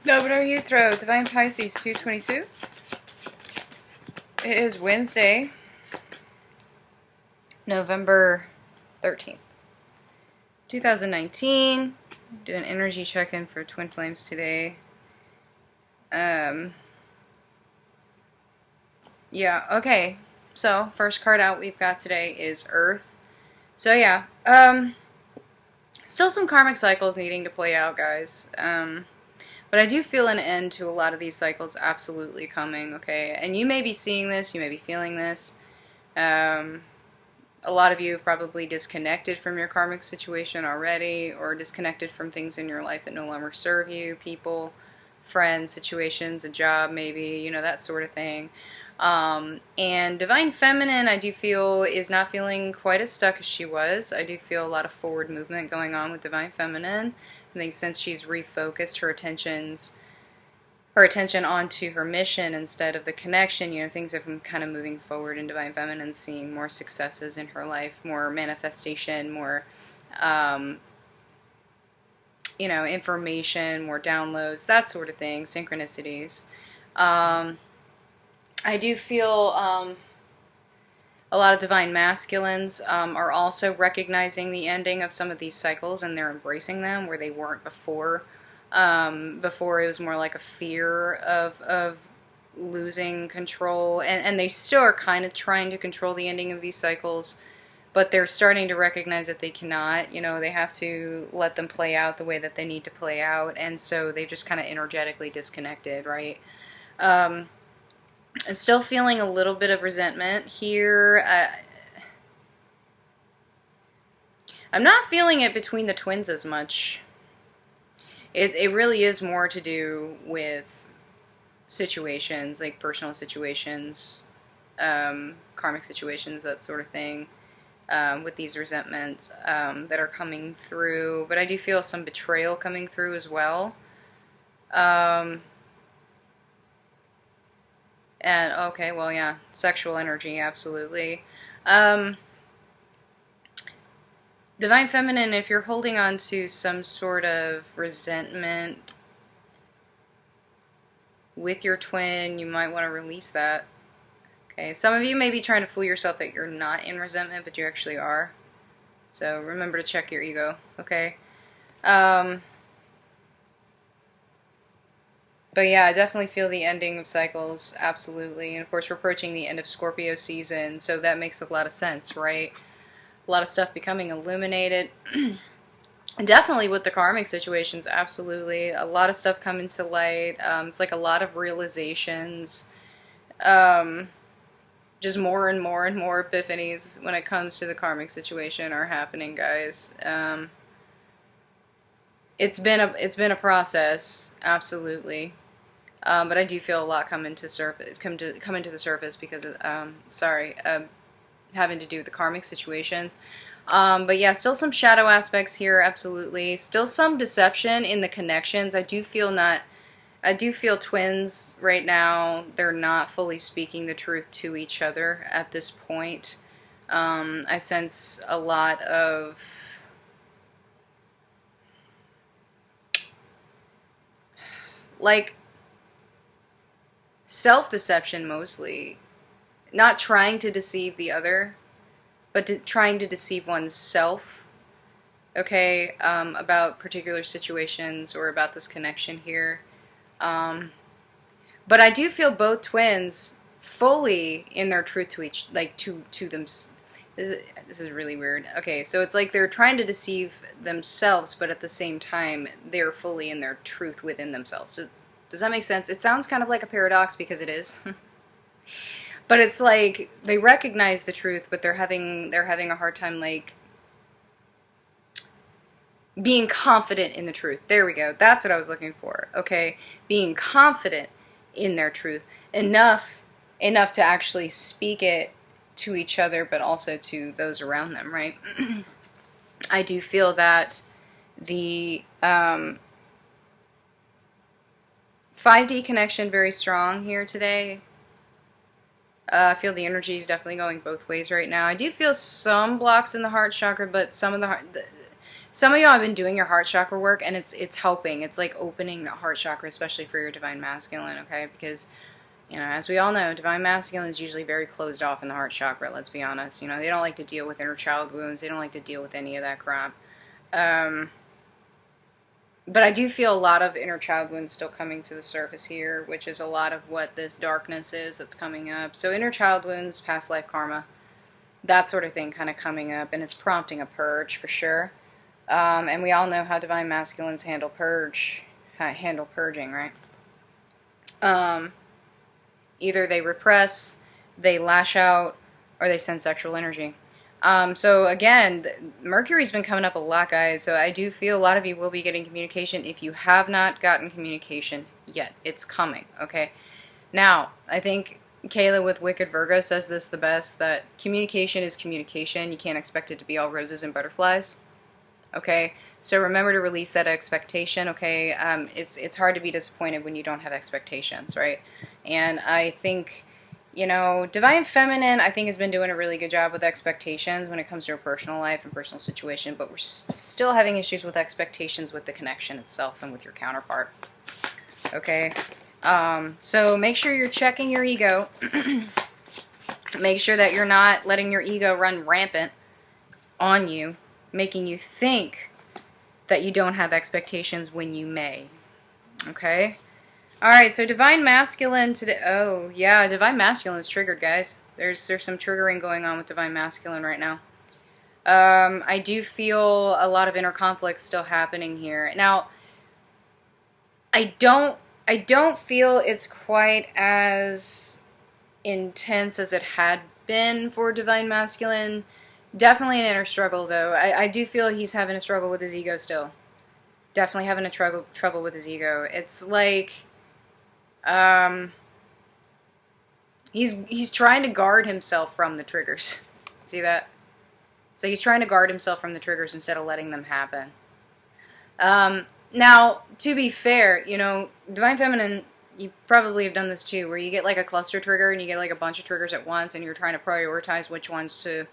Domino Utro, Divine Pisces 222. It is Wednesday, November 13th, 2019. Do an energy check-in for Twin Flames today. Yeah, okay. So, first card out we've got today is Earth. So, yeah. Still some karmic cycles needing to play out, guys. But I do feel an end to a lot of these cycles absolutely coming, okay? And you may be seeing this, you may be feeling this. A lot of you have probably disconnected from your karmic situation already, or disconnected from things in your life that no longer serve you, people, friends, situations, a job maybe, you know, that sort of thing. And Divine Feminine, I do feel, is not feeling quite as stuck as she was. I do feel a lot of forward movement going on with Divine Feminine. I think since she's refocused her attention onto her mission instead of the connection, you know, things have been kind of moving forward in Divine Feminine, seeing more successes in her life, more manifestation, more, you know, information, more downloads, that sort of thing, synchronicities. I do feel a lot of Divine Masculines are also recognizing the ending of some of these cycles, and they're embracing them where they weren't before. Before it was more like a fear of losing control, and they still are kind of trying to control the ending of these cycles, but they're starting to recognize that they cannot. You know, they have to let them play out the way that they need to play out, and so they've just kind of energetically disconnected, right? I'm still feeling a little bit of resentment here. I'm not feeling it between the twins as much. It really is more to do with situations, like personal situations, karmic situations, that sort of thing, with these resentments that are coming through. But I do feel some betrayal coming through as well. And, okay, well, yeah, sexual energy, absolutely. Divine Feminine, if you're holding on to some sort of resentment with your twin, you might want to release that. Okay, some of you may be trying to fool yourself that you're not in resentment, but you actually are. So remember to check your ego, okay? But yeah, I definitely feel the ending of cycles, absolutely. And of course, we're approaching the end of Scorpio season, so that makes a lot of sense, right? A lot of stuff becoming illuminated. Definitely with the karmic situations, absolutely. A lot of stuff coming to light. It's like a lot of realizations. Just more and more and more epiphanies when it comes to the karmic situation are happening, guys. It's been a process, absolutely. But I do feel a lot come into the surface because of, having to do with the karmic situations. But yeah, still some shadow aspects here, absolutely. Still some deception in the connections. I do feel twins right now, they're not fully speaking the truth to each other at this point. I sense a lot of like self-deception mostly. Not trying to deceive the other, but trying to deceive oneself, okay, about particular situations or about this connection here. But I do feel both twins fully in their truth to each, like, to them. This is really weird. Okay, so it's like they're trying to deceive themselves, but at the same time, they're fully in their truth within themselves. Does that make sense? It sounds kind of like a paradox because it is. But it's like they recognize the truth, but they're having a hard time, like, being confident in the truth. There we go. That's what I was looking for. Okay, being confident in their truth enough to actually speak it to each other, but also to those around them. Right? I do feel that the 5D connection very strong here today. I feel the energy is definitely going both ways right now. I do feel some blocks in the heart chakra, but some of the some of y'all have been doing your heart chakra work, and it's helping. It's like opening the heart chakra, especially for your divine masculine, okay? Because, you know, as we all know, divine masculine is usually very closed off in the heart chakra, let's be honest. You know, they don't like to deal with inner child wounds. They don't like to deal with any of that crap. But I do feel a lot of inner child wounds still coming to the surface here, which is a lot of what this darkness is that's coming up. So inner child wounds, past life karma, that sort of thing kind of coming up, and it's prompting a purge for sure. And we all know how divine masculines handle purging, right? Either they repress, they lash out, or they send sexual energy. So again, Mercury's been coming up a lot, guys, so I do feel a lot of you will be getting communication. If you have not gotten communication yet, it's coming, okay? Now, I think Kayla with Wicked Virgo says this the best, that communication is communication. You can't expect it to be all roses and butterflies, okay? So remember to release that expectation, okay? It's hard to be disappointed when you don't have expectations, right? And I think, you know, Divine Feminine, I think, has been doing a really good job with expectations when it comes to her personal life and personal situation, but we're still having issues with expectations with the connection itself and with your counterpart. Okay? So make sure you're checking your ego. Make sure that you're not letting your ego run rampant on you, making you think that you don't have expectations when you may. Okay? Alright, so Divine Masculine today. Oh, yeah, Divine Masculine is triggered, guys. There's some triggering going on with Divine Masculine right now. I do feel a lot of inner conflict still happening here. Now, I don't feel it's quite as intense as it had been for Divine Masculine. Definitely an inner struggle, though. I do feel he's having a struggle with his ego still. Definitely having a trouble with his ego. It's like... he's trying to guard himself from the triggers. See that? So he's trying to guard himself from the triggers instead of letting them happen. Now, to be fair, you know, Divine Feminine, you probably have done this too, where you get like a cluster trigger and you get like a bunch of triggers at once, and you're trying to prioritize which ones to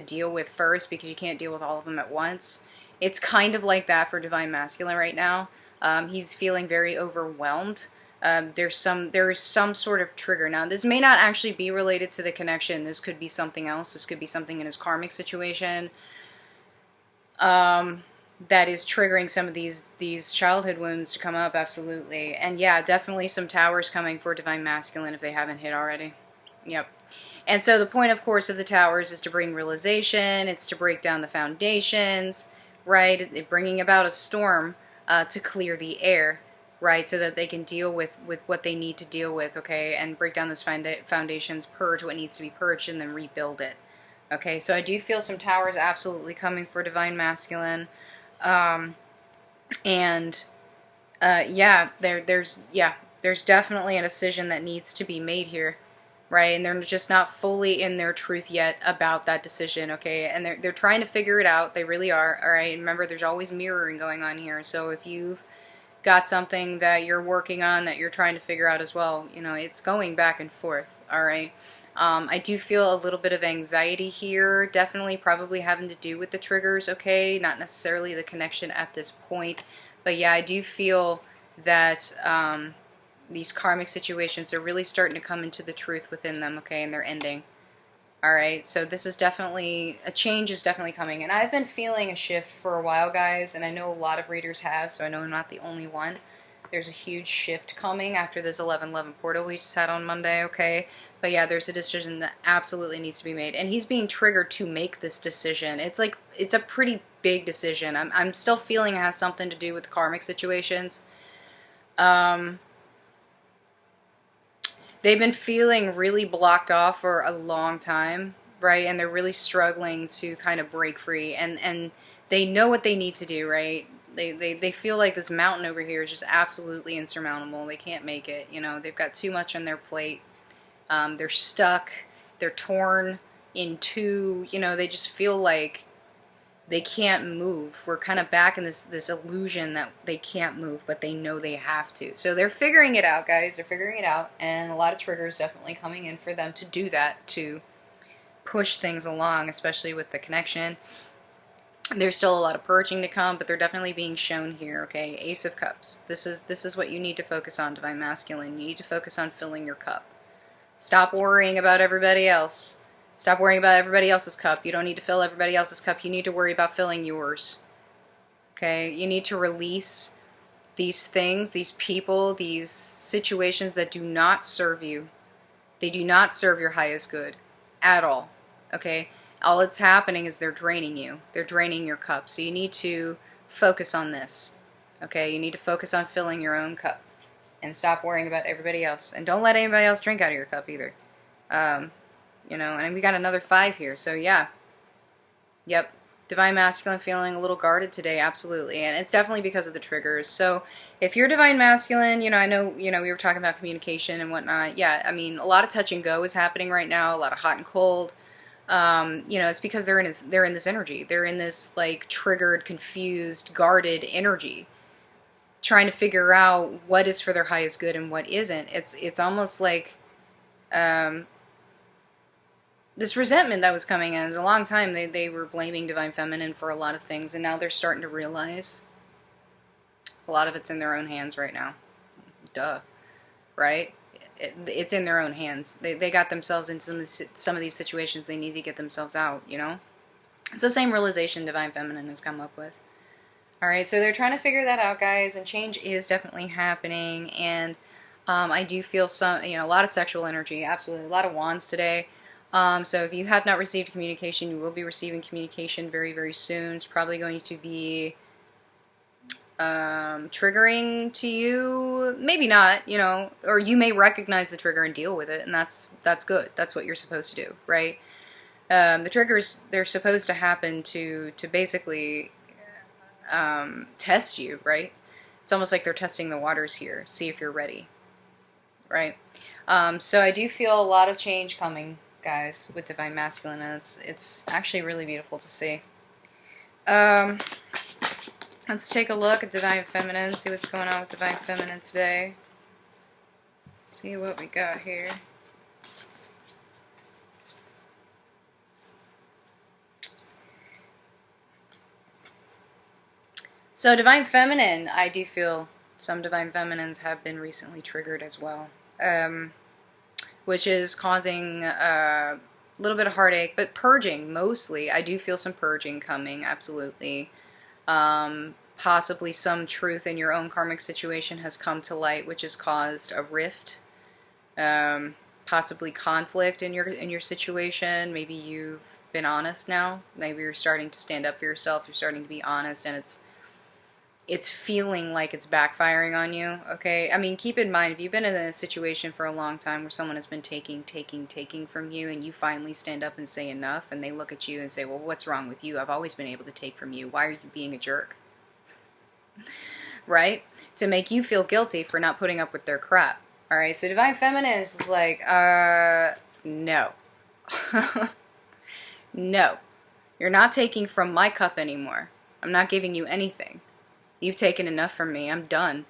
deal with first because you can't deal with all of them at once. It's kind of like that for Divine Masculine right now. He's feeling very overwhelmed. There is some sort of trigger. Now, this may not actually be related to the connection. This could be something else. This could be something in his karmic situation that is triggering some of these childhood wounds to come up, absolutely. And yeah, definitely some towers coming for Divine Masculine if they haven't hit already. Yep. And so the point, of course, of the towers is to bring realization. It's to break down the foundations, right? Bringing about a storm to clear the air. Right, so that they can deal with what they need to deal with, okay, and break down those foundations, purge what needs to be purged, and then rebuild it. Okay, so I do feel some towers absolutely coming for Divine Masculine, and there's definitely a decision that needs to be made here, right? And they're just not fully in their truth yet about that decision, okay? And they're trying to figure it out. They really are, all right? And remember, there's always mirroring going on here, so if you got something that you're working on that you're trying to figure out as well, you know, it's going back and forth, all right? I do feel a little bit of anxiety here, definitely probably having to do with the triggers, okay? Not necessarily the connection at this point, but yeah, I do feel that these karmic situations, they're really starting to come into the truth within them, okay, and they're ending. Alright, so this is definitely, a change is definitely coming. And I've been feeling a shift for a while, guys, and I know a lot of readers have, so I know I'm not the only one. There's a huge shift coming after this 11/11 portal we just had on Monday, okay? But yeah, there's a decision that absolutely needs to be made. And he's being triggered to make this decision. It's like, it's a pretty big decision. I'm still feeling it has something to do with the karmic situations. They've been feeling really blocked off for a long time, right? And they're really struggling to kind of break free. And they know what they need to do, right? They feel like this mountain over here is just absolutely insurmountable. They can't make it. You know, they've got too much on their plate. They're stuck. They're torn in two. You know, they just feel like they can't move. We're kind of back in this illusion that they can't move, but they know they have to. So they're figuring it out, guys. They're figuring it out, and a lot of triggers definitely coming in for them to do that, to push things along, especially with the connection. There's still a lot of purging to come, but they're definitely being shown here, okay? Ace of Cups. This is what you need to focus on, Divine Masculine. You need to focus on filling your cup. Stop worrying about everybody else. Stop worrying about everybody else's cup. You don't need to fill everybody else's cup. You need to worry about filling yours. Okay? You need to release these things, these people, these situations that do not serve you. They do not serve your highest good at all. Okay? All that's happening is they're draining you. They're draining your cup. So you need to focus on this. Okay? You need to focus on filling your own cup. And stop worrying about everybody else. And don't let anybody else drink out of your cup either. You know, and we got another 5 here. So yeah. Yep. Divine Masculine feeling a little guarded today. Absolutely. And it's definitely because of the triggers. So if you're Divine Masculine, you know, I know, you know, we were talking about communication and whatnot. Yeah, I mean, a lot of touch and go is happening right now. A lot of hot and cold. You know, it's because they're in this energy. They're in this like triggered, confused, guarded energy, trying to figure out what is for their highest good and what isn't. It's almost like this resentment that was coming in. It was a long time they were blaming Divine Feminine for a lot of things, and now they're starting to realize a lot of it's in their own hands right now. Duh, right? It's in their own hands. They got themselves into some of these situations they need to get themselves out, you know? It's the same realization Divine Feminine has come up with. Alright, so they're trying to figure that out, guys, and change is definitely happening, and I do feel some, you know, a lot of sexual energy, absolutely, a lot of wands today. So if you have not received communication, you will be receiving communication very, very soon. It's probably going to be triggering to you, maybe not, you know, or you may recognize the trigger and deal with it, and that's good. That's what you're supposed to do, right? The triggers, they're supposed to happen to basically test you, right? It's almost like they're testing the waters here, see if you're ready, right? So I do feel a lot of change coming, guys, with Divine Masculine, and it's actually really beautiful to see. Let's take a look at Divine Feminine, see what's going on with Divine Feminine today. See what we got here. So Divine Feminine, I do feel some Divine Feminines have been recently triggered as well, which is causing a little bit of heartache, but purging mostly. I do feel some purging coming, absolutely. Possibly some truth in your own karmic situation has come to light, which has caused a rift, possibly conflict in your situation. Maybe you've been honest now. Maybe you're starting to stand up for yourself. You're starting to be honest, and it's feeling like it's backfiring on you, okay? I mean, keep in mind, if you've been in a situation for a long time where someone has been taking from you, and you finally stand up and say enough, and they look at you and say, well, what's wrong with you? I've always been able to take from you. Why are you being a jerk? Right? To make you feel guilty for not putting up with their crap. Alright, so Divine Feminine is like, no. No. You're not taking from my cup anymore. I'm not giving you anything. You've taken enough from me. I'm done.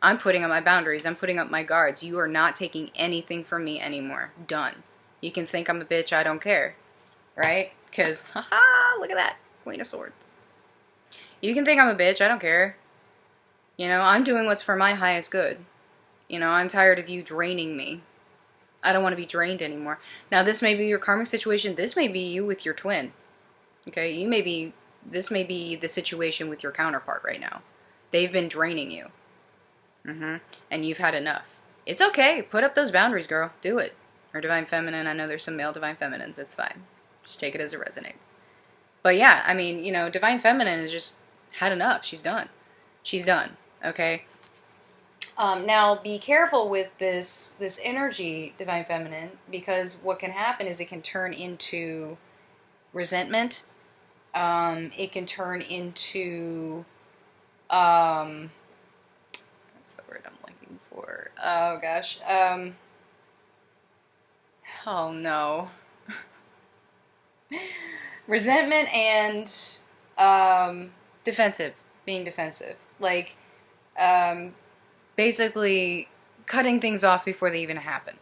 I'm putting up my boundaries. I'm putting up my guards. You are not taking anything from me anymore. Done. You can think I'm a bitch. I don't care. Right? Because, haha, look at that. Queen of Swords. You can think I'm a bitch. I don't care. You know, I'm doing what's for my highest good. You know, I'm tired of you draining me. I don't want to be drained anymore. Now, this may be your karmic situation. This may be you with your twin. Okay? This may be the situation with your counterpart right now. They've been draining you. And you've had enough. It's okay. Put up those boundaries, girl. Do it. Or Divine Feminine. I know there's some male Divine Feminines. It's fine. Just take it as it resonates. But yeah, I mean, you know, Divine Feminine has just had enough. She's done. She's done. Okay? Now, be careful with this energy, Divine Feminine, because what can happen is it can turn into resentment. It can turn into, what's the word I'm looking for? Oh, gosh. Oh, no. Resentment and, defensive. Being defensive. Like, basically cutting things off before they even happen.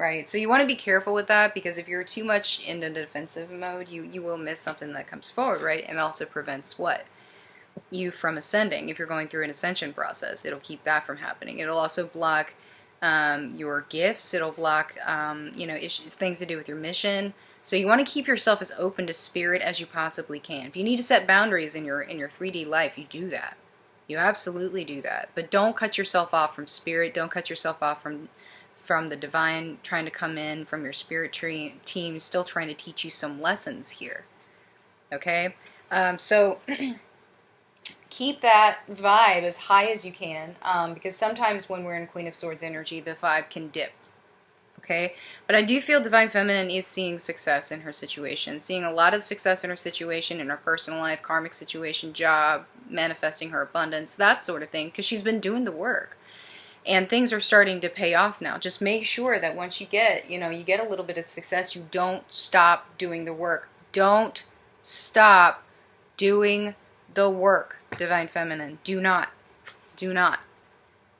right? So you want to be careful with that, because if you're too much in the defensive mode, you will miss something that comes forward, right? And it also prevents what? You from ascending. If you're going through an ascension process, it'll keep that from happening. It'll also block your gifts. It'll block, you know, issues, things to do with your mission. So you want to keep yourself as open to spirit as you possibly can. If you need to set boundaries in your 3D life, you do that. You absolutely do that. But don't cut yourself off from spirit. Don't cut yourself off from the divine trying to come in, from your spirit team still trying to teach you some lessons here. Okay? So keep that vibe as high as you can, because sometimes when we're in Queen of Swords energy, the vibe can dip. Okay? But I do feel Divine Feminine is seeing success in her situation, seeing a lot of success in her situation, in her personal life, karmic situation, job, manifesting her abundance, that sort of thing, because she's been doing the work. And things are starting to pay off now. Just make sure that once you get, you know, you get a little bit of success, you don't stop doing the work. Don't stop doing the work, Divine Feminine. Do not. Do not.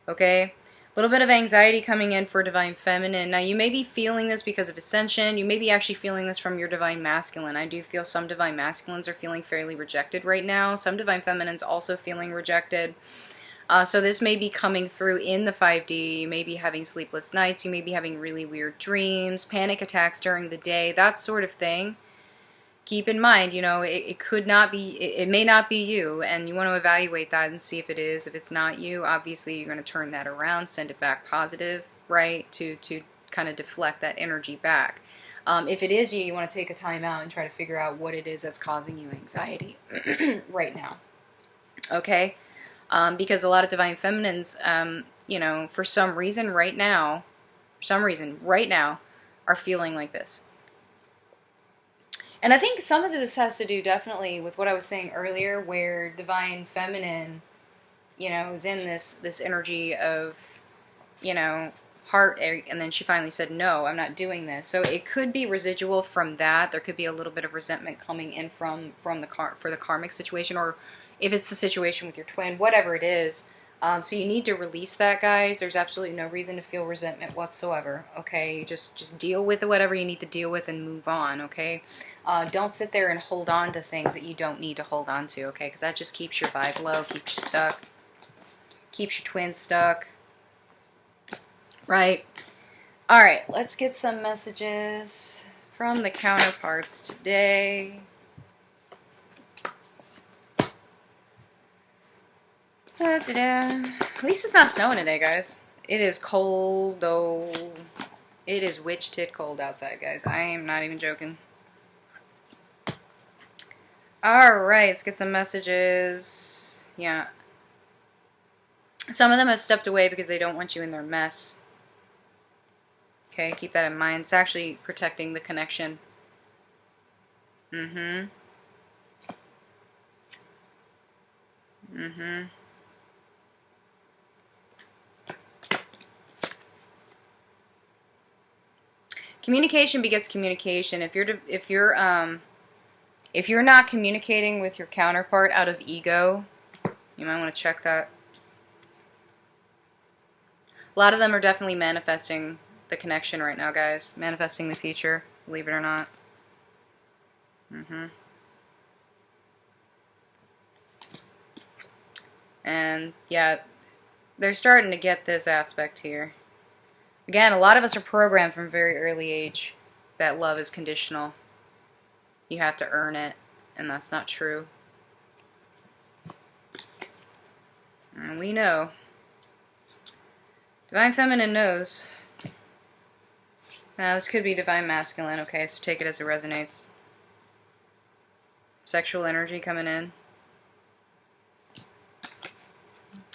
Okay? A little bit of anxiety coming in for Divine Feminine. Now, you may be feeling this because of Ascension. You may be actually feeling this from your Divine Masculine. I do feel some Divine Masculines are feeling fairly rejected right now. Some Divine Feminines also feeling rejected. So this may be coming through in the 5D. You may be having sleepless nights. You may be having really weird dreams, panic attacks during the day, that sort of thing. Keep in mind, you know, it could not be, it may not be you, and you want to evaluate that and see if it is. If it's not you, obviously you're going to turn that around, send it back positive, right, to kind of deflect that energy back. If it is you, you want to take a time out and try to figure out what it is that's causing you anxiety right now. Okay? Because a lot of Divine Feminines, you know, for some reason right now, are feeling like this. And I think some of this has to do definitely with what I was saying earlier, where Divine Feminine, you know, is in this energy of, you know, heart, and then she finally said, no, I'm not doing this. So it could be residual from that. There could be a little bit of resentment coming in from the karmic situation, or if it's the situation with your twin, whatever it is. So you need to release that, guys. There's absolutely no reason to feel resentment whatsoever, okay? Just deal with whatever you need to deal with and move on, okay? Don't sit there and hold on to things that you don't need to hold on to, okay? Because that just keeps your vibe low, keeps you stuck, keeps your twin stuck, right? All right, let's get some messages from the counterparts today. At least it's not snowing today, guys. It is cold, though. It is witch tit cold outside, guys. I am not even joking. Alright, let's get some messages. Yeah. Some of them have stepped away because they don't want you in their mess. Okay, keep that in mind. It's actually protecting the connection. Mm-hmm. Mm-hmm. Communication begets communication. If you're not communicating with your counterpart out of ego, you might want to check that. A lot of them are definitely manifesting the connection right now, guys. Manifesting the future, believe it or not. And yeah, they're starting to get this aspect here. Again, a lot of us are programmed from a very early age that love is conditional. You have to earn it, and that's not true. And we know. Divine Feminine knows. Now, this could be Divine Masculine, okay, so take it as it resonates. Sexual energy coming in.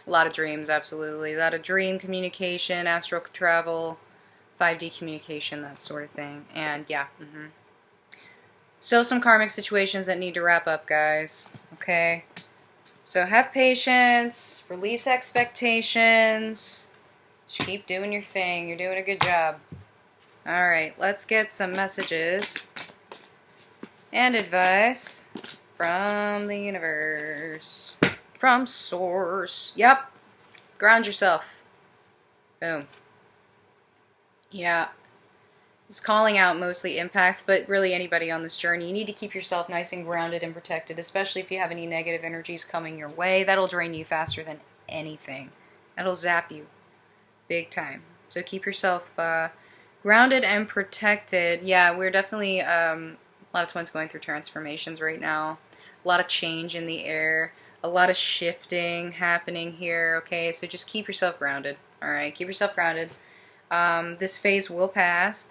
A lot of dreams, absolutely. A lot of dream communication, astral travel, 5D communication, that sort of thing. And yeah, still some karmic situations that need to wrap up, guys. Okay? So have patience, release expectations, just keep doing your thing. You're doing a good job. Alright, let's get some messages and advice from the universe. From source. Yep. Ground yourself. Boom. Yeah. It's calling out mostly impacts, but really anybody on this journey. You need to keep yourself nice and grounded and protected, especially if you have any negative energies coming your way. That'll drain you faster than anything. That'll zap you big time. So keep yourself grounded and protected. Yeah, we're definitely a lot of twins going through transformations right now. A lot of change in the air. A lot of shifting happening here. Okay, so just keep yourself grounded. All right, keep yourself grounded. This phase will pass.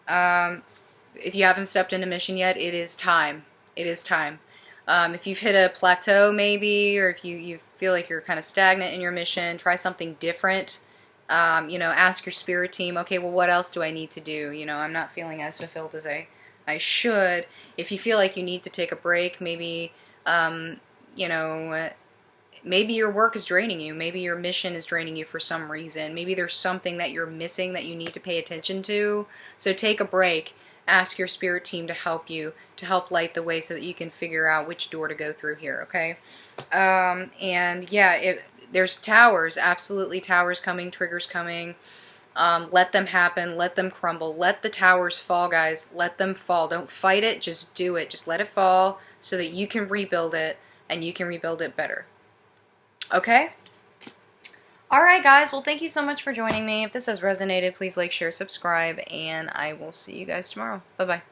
If you haven't stepped into mission yet, it is time. It is time. If you've hit a plateau maybe, or if you feel like you're kind of stagnant in your mission, try something different. You know, ask your spirit team, okay, well, what else do I need to do? You know, I'm not feeling as fulfilled as I should. If you feel like you need to take a break, maybe, you know, maybe your work is draining you. Maybe your mission is draining you for some reason. Maybe there's something that you're missing that you need to pay attention to. So take a break. Ask your spirit team to help you, to help light the way so that you can figure out which door to go through here, okay? And yeah, there's towers, absolutely towers coming, triggers coming. Let them happen. Let them crumble. Let the towers fall, guys. Let them fall. Don't fight it. Just do it. Just let it fall so that you can rebuild it, and you can rebuild it better. Okay? Alright, guys. Well, thank you so much for joining me. If this has resonated, please like, share, subscribe, and I will see you guys tomorrow. Bye-bye.